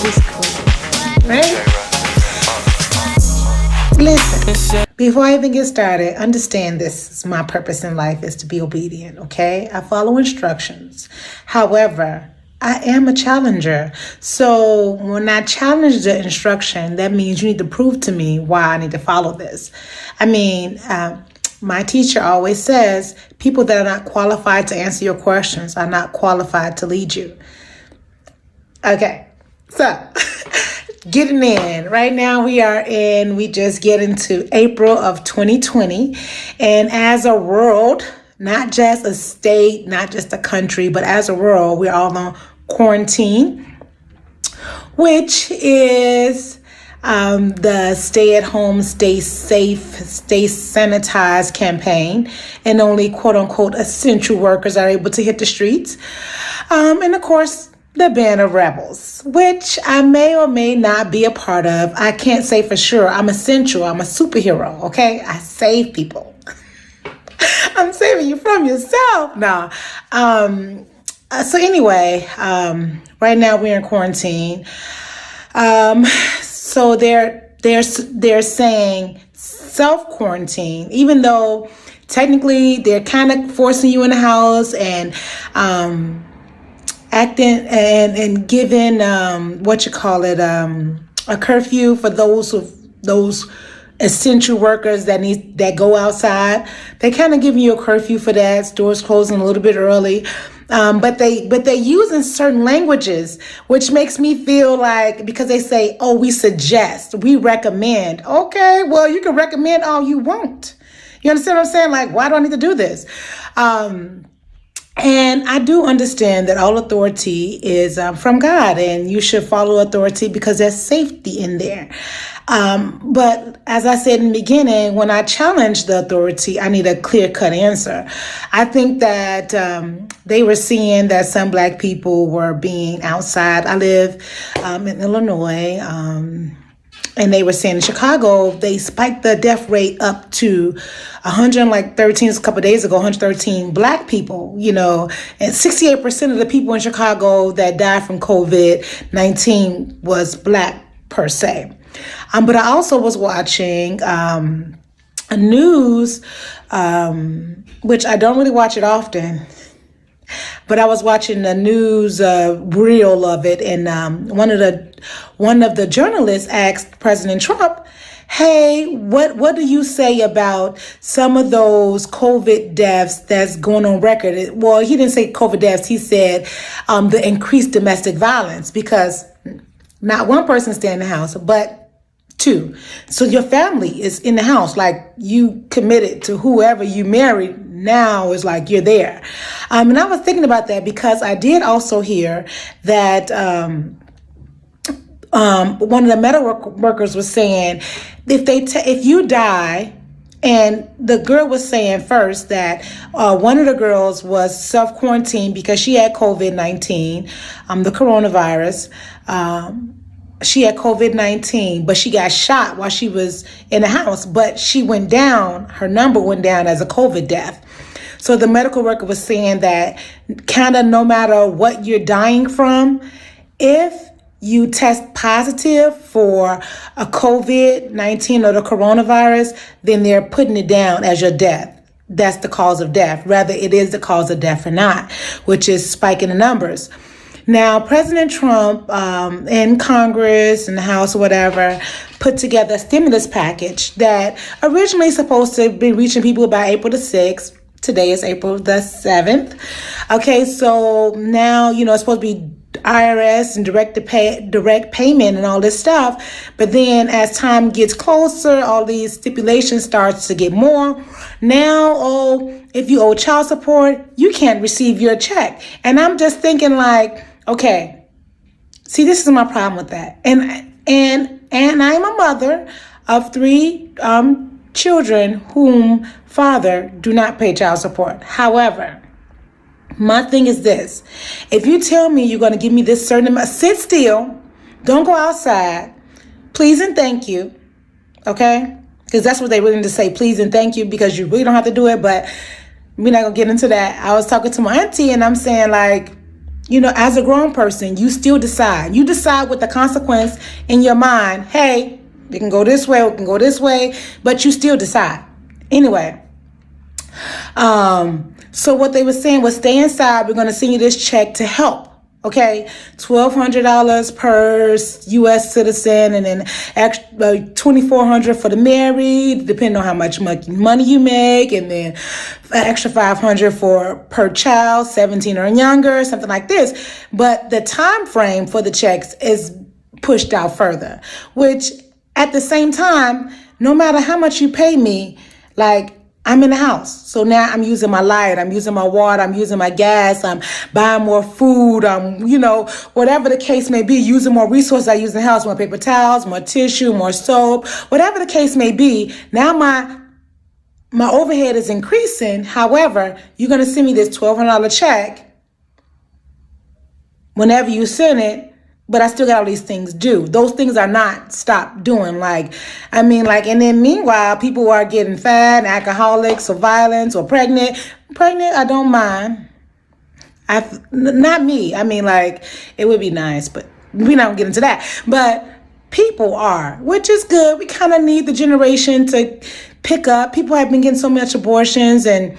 is cool. Right? Listen, before I even get started, understand this is my purpose in life is to be obedient, okay? I follow instructions. However, I am a challenger. So when I challenge the instruction, that means you need to prove to me why I need to follow this. My teacher always says, people that are not qualified to answer your questions are not qualified to lead you. Okay, so getting in. Right now we just get into April of 2020. And as a world, not just a state, not just a country, but as a world, we're all on quarantine, which is the stay at home, stay safe, stay sanitized campaign, and only quote unquote essential workers are able to hit the streets. And of course, the band of rebels, which I may or may not be a part of. I can't say for sure. I'm essential. I'm a superhero. Okay. I save people. I'm saving you from yourself. No. So anyway, right now we're in quarantine. So they're saying self-quarantine, even though technically they're kind of forcing you in the house and acting and giving a curfew for those essential workers that go outside. They kind of give you a curfew for that. Stores closing a little bit early. But they using certain languages, which makes me feel like, because they say, oh, we suggest, we recommend. Okay, well, you can recommend all you want. You understand what I'm saying? Like, why do I need to do this? And I do understand that all authority is from God, and you should follow authority because there's safety in there. But as I said in the beginning, when I challenge the authority, I need a clear-cut answer. I think that they were seeing that some Black people were being outside. I live in Illinois, and they were saying in Chicago, they spiked the death rate up to 113 a couple of days ago, 113 Black people, and 68% of the people in Chicago that died from COVID-19 was Black per se. But I also was watching a news, which I don't really watch it often, but I was watching the news reel of it, and one of the journalists asked President Trump, hey, what do you say about some of those COVID deaths that's going on record? Well, he didn't say COVID deaths. He said the increased domestic violence, because not one person stay in the house, but two. So your family is in the house, like you committed to whoever you married. Now is like you're there. And I was thinking about that because I did also hear that one of the medical workers was saying if you die, and the girl was saying first that one of the girls was self-quarantined because she had COVID-19, the coronavirus. She had COVID-19, but she got shot while she was in the house, but she went down, her number went down as a COVID death. So the medical worker was saying that kind of no matter what you're dying from, if you test positive for a COVID-19 or the coronavirus, then they're putting it down as your death. That's the cause of death, whether it is the cause of death or not, which is spiking the numbers. Now, President Trump in Congress and the House or whatever put together a stimulus package that originally supposed to be reaching people by April the 6th. Today is April the 7th. Okay, so now, it's supposed to be IRS and direct payment and all this stuff. But then as time gets closer, all these stipulations starts to get more. Now, if you owe child support, you can't receive your check. And I'm just thinking like, okay, see, this is my problem with that. And I'm a mother of 3 children whom father do not pay child support. However, my thing is this: if you tell me you're going to give me this certain amount, sit still, don't go outside, please and thank you, okay? Because that's what they really need to say, please and thank you, because you really don't have to do it, but we're not going to get into that. I was talking to my auntie and I'm saying like, as a grown person, you still decide. You decide with the consequence in your mind. Hey, we can go this way, we can go this way, but you still decide. Anyway, so what they were saying was stay inside. We're going to send you this check to help. Okay, $1,200 per U.S. citizen, and then extra $2,400 for the married, depending on how much money you make, and then extra $500 for per child, 17 or younger, something like this. But the time frame for the checks is pushed out further, which at the same time, no matter how much you pay me, like, I'm in the house. So now I'm using my light, I'm using my water, I'm using my gas, I'm buying more food, whatever the case may be, using more resources I use in the house, more paper towels, more tissue, more soap, whatever the case may be. Now my overhead is increasing. However, you're going to send me this $1,200 check whenever you send it. But I still got all these things due. Those things are not stopped doing. And then meanwhile, people are getting fat, alcoholics, or violent, or pregnant. Pregnant, I don't mind. Not me. It would be nice, but we're not gonna get into that. But people are, which is good. We kind of need the generation to pick up. People have been getting so much abortions, and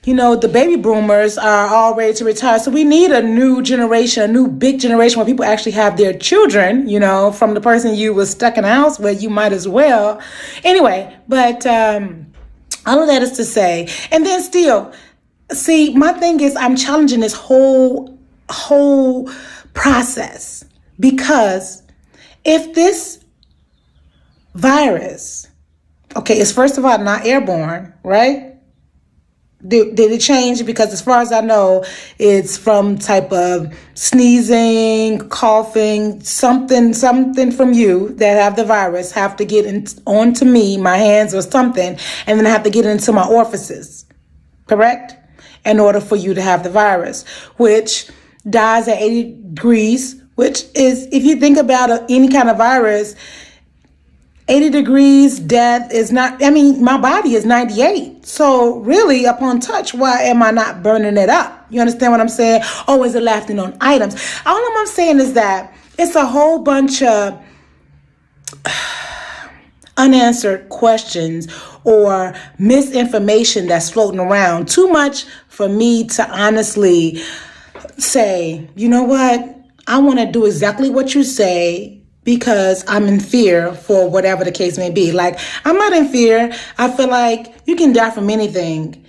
the baby boomers are all ready to retire. So we need a new generation, a new big generation where people actually have their children, from the person you was stuck in the house with, you might as well. Anyway, but all of that is to say, and then still, see, my thing is I'm challenging this whole process, because if this virus, okay, it's first of all not airborne, right? Did it change? Because as far as I know, it's from type of sneezing, coughing, something from you that have the virus have to get onto me, my hands or something, and then I have to get into my orifices, correct? In order for you to have the virus, which dies at 80 degrees, which is, if you think about any kind of virus, 80 degrees, death is not, my body is 98. So really, upon touch, why am I not burning it up? You understand what I'm saying? Oh, is it lasting on items? All I'm saying is that it's a whole bunch of unanswered questions or misinformation that's floating around. Too much for me to honestly say, you know what? I want to do exactly what you say, because I'm in fear for whatever the case may be. I'm not in fear. I feel like you can die from anything,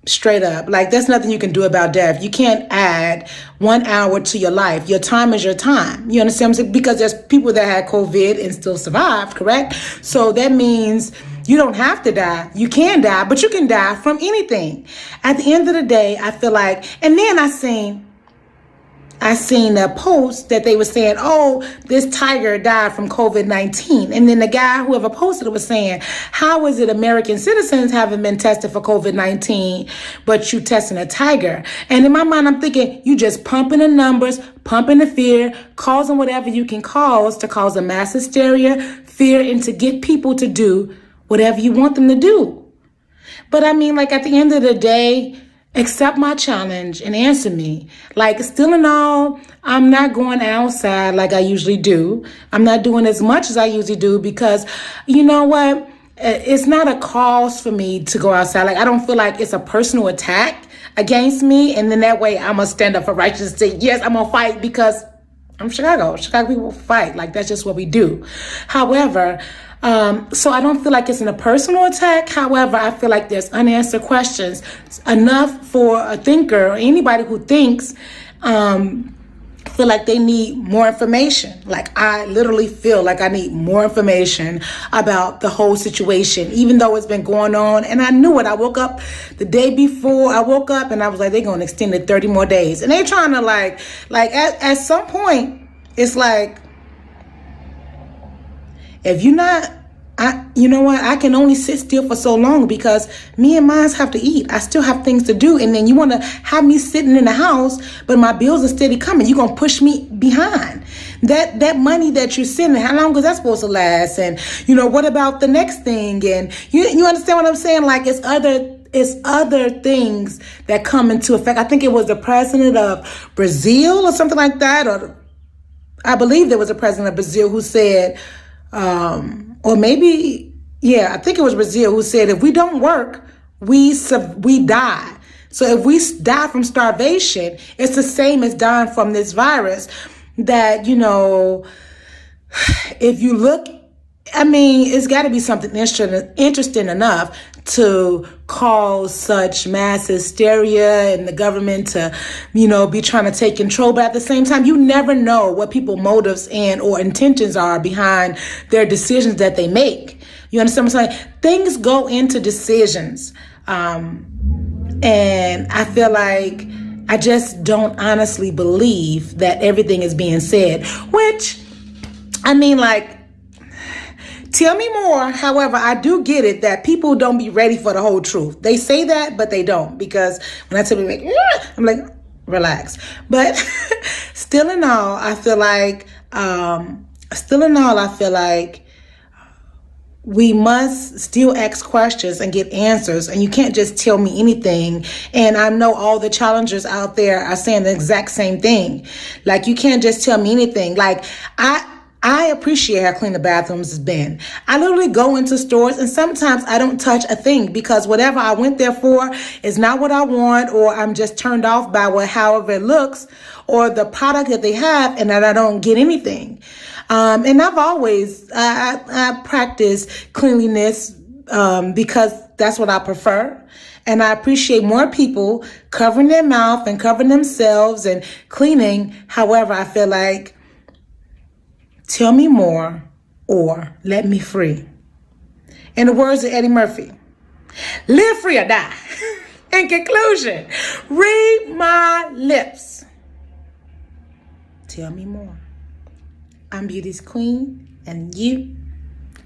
straight up. There's nothing you can do about death. You can't add 1 hour to your life. Your time is your time. You understand what I'm saying? Because there's people that had COVID and still survived, correct? So that means you don't have to die. You can die, but you can die from anything. At the end of the day, I feel like, and then I seen a post that they were saying, oh, this tiger died from COVID-19. And then the guy, whoever posted it, was saying, how is it American citizens haven't been tested for COVID-19, but you testing a tiger? And in my mind, I'm thinking, you just pumping the numbers, pumping the fear, causing whatever you can cause to cause a mass hysteria, fear, and to get people to do whatever you want them to do. But at the end of the day, accept my challenge and answer me. Still in all, I'm not going outside like I usually do. I'm not doing as much as I usually do, because you know what? It's not a cause for me to go outside. I don't feel like it's a personal attack against me. And then that way I'm going to stand up for righteousness and say, yes, I'm going to fight, because I'm Chicago. Chicago people fight. That's just what we do. However, so I don't feel like it's in a personal attack. However, I feel like there's unanswered questions enough for a thinker or anybody who thinks, feel like they need more information. I literally feel like I need more information about the whole situation, even though it's been going on. And I knew it. I woke up the day before. I woke up and I was like, they're going to extend it 30 more days. And they're trying to at some point, it's if you're not, you know what? I can only sit still for so long, because me and mine have to eat. I still have things to do. And then you want to have me sitting in the house, but my bills are steady coming. You're going to push me behind. That money that you're sending, how long is that supposed to last? And, what about the next thing? And you understand what I'm saying? it's other things that come into effect. I think it was the president of Brazil or something like that, or I believe there was a president of Brazil who said, or maybe, yeah, I think it was Brazil who said, if we don't work, we die. So if we die from starvation, it's the same as dying from this virus. That, you know, if you look, I mean, it's got to be something interesting enough to cause such mass hysteria and the government to, you know, be trying to take control. But at the same time, you never know what people's motives and or intentions are behind their decisions that they make. You understand what I'm saying? Things go into decisions. And I feel like I just don't honestly believe that everything is being said, which, I mean, like, tell me more. However, I do get it that people don't be ready for the whole truth. They say that, but they don't, because when I tell people, like, I'm like, relax. But still in all, I feel like, we must still ask questions and get answers, and you can't just tell me anything. And I know all the challengers out there are saying the exact same thing. Like, you can't just tell me anything. Like, I appreciate how clean the bathrooms has been. I literally go into stores and sometimes I don't touch a thing because whatever I went there for is not what I want, or I'm just turned off by however it looks or the product that they have, and that I don't get anything. And I've always, I practice cleanliness because that's what I prefer. And I appreciate more people covering their mouth and covering themselves and cleaning. However, I feel like, tell me more or let me free. In the words of Eddie Murphy, live free or die. In conclusion, read my lips. Tell me more. I'm Beauty's Queen, and you,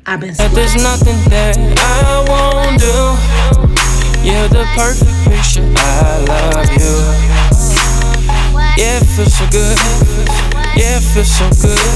I've been speaking. There's nothing that I won't do. You're the perfect picture, I love you. Yeah, it feels so good. Yeah, it feels so good.